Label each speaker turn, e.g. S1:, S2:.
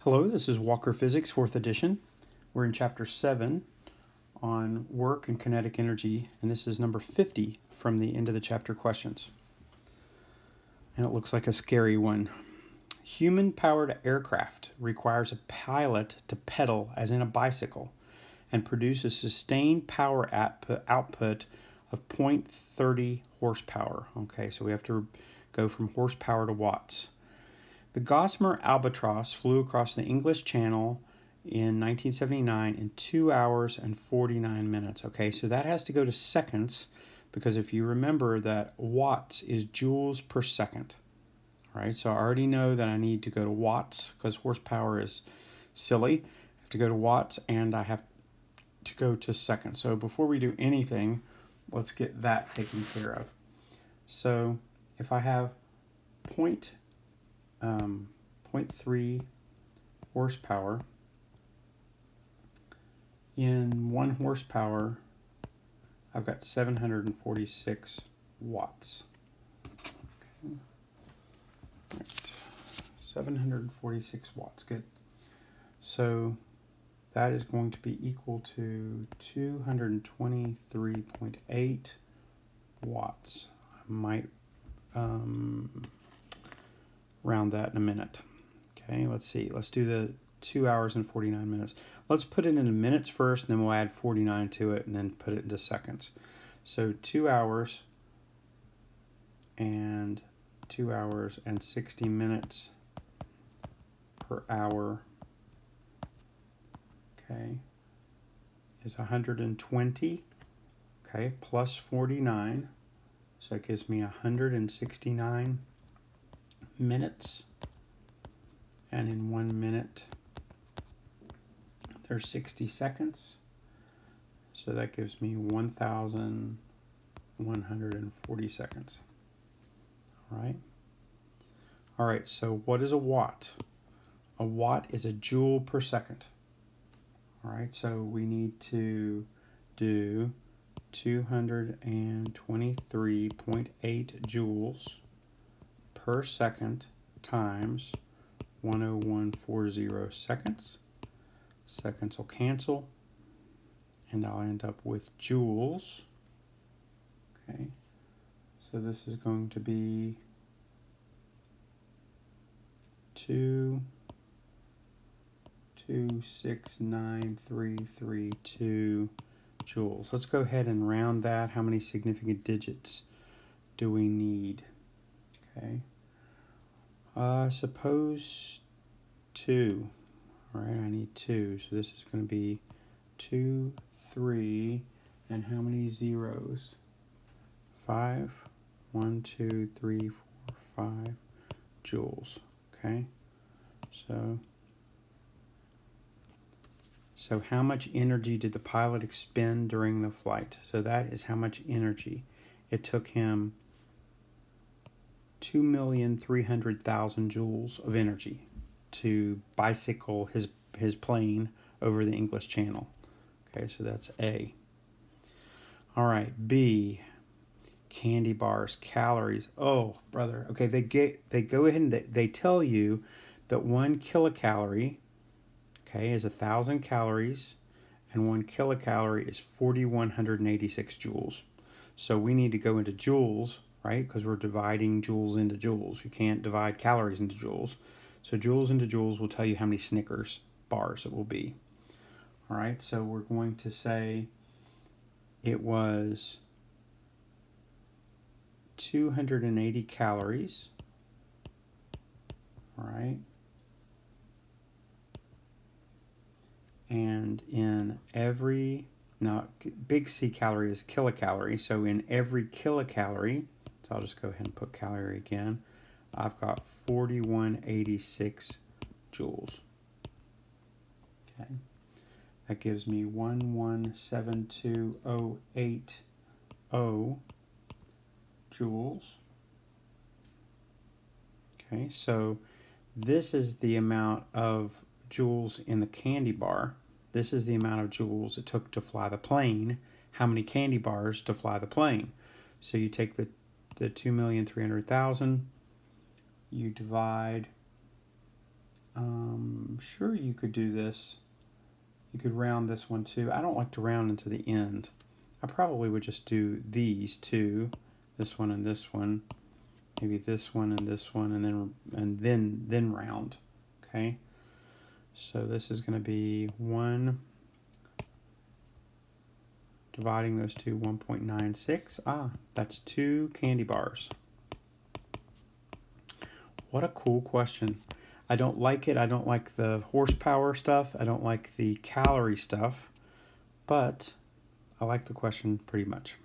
S1: Hello, this is Walker Physics, 4th edition. We're in Chapter 7 on work and kinetic energy, and this is number 50 from the end of the chapter questions. And it looks like a scary one. Human-powered aircraft requires a pilot to pedal as in a bicycle and produce a sustained power output of 0.30 horsepower. Okay, so we have to go from horsepower to watts. The Gossamer Albatross flew across the English Channel in 1979 in 2 hours and 49 minutes. Okay, so that has to go to seconds because if you remember that watts is joules per second. All right, so I already know that I need to go to watts because horsepower is silly. I have to go to watts and I have to go to seconds. So before we do anything, let's get that taken care of. So if I have 0.3 horsepower. In 1 horsepower, I've got 746 watts. Okay. Right. 746 watts, good. So that is going to be equal to 223.8 watts. I might round that in a minute. Okay, let's see. Let's do the 2 hours and 49 minutes. Let's put it into minutes first, and then we'll add 49 to it, and then put it into seconds. So 2 hours and 60 minutes per hour, okay, is 120, okay, plus 49. So it gives me 169 minutes. And in 1 minute, there's 60 seconds. So that gives me 1,140 seconds. All right. All right, so what is a watt? A watt is a joule per second. All right, so we need to do 223.8 joules per second times 10140 seconds. Seconds will cancel, and I'll end up with joules. Okay, so this is going to be 2,269,332 joules. Let's go ahead and round that. How many significant digits do we need? Okay. Suppose 2. All right, I need 2. So this is going to be 2, 3, and how many zeros? 5. 1, 2, 3, 4, 5 joules. Okay. So how much energy did the pilot expend during the flight? So that is how much energy. It took him 2,300,000 joules of energy to bicycle his plane over the English Channel. Okay, so that's A. All right, B. Candy bars, calories. Oh, brother. Okay, they go ahead and they tell you that 1 kilocalorie, okay, is 1,000 calories, and 1 kilocalorie is 4,186 joules. So we need to go into joules, right? Because we're dividing joules into joules. You can't divide calories into joules. So joules into joules will tell you how many Snickers bars it will be. All right, so we're going to say it was 280 calories. All right. And in every, now big C calorie is kilocalorie, so in every kilocalorie, so I'll just go ahead and put calorie again, I've got 4,186 joules. Okay, that gives me 1172080 joules. Okay, so this is the amount of joules in the candy bar. This is the amount of joules it took to fly the plane. How many candy bars to fly the plane? So you take the 2,300,000, you divide sure you could do this. You could round this one too. I don't like to round into the end. I probably would just do these two, this one and this one, maybe this one and this one, and then round. Okay. So this is going to be 1 dividing those two, 1.96. That's 2 candy bars. What a cool question. I don't like it. I don't like the horsepower stuff. I don't like the calorie stuff, but I like the question pretty much.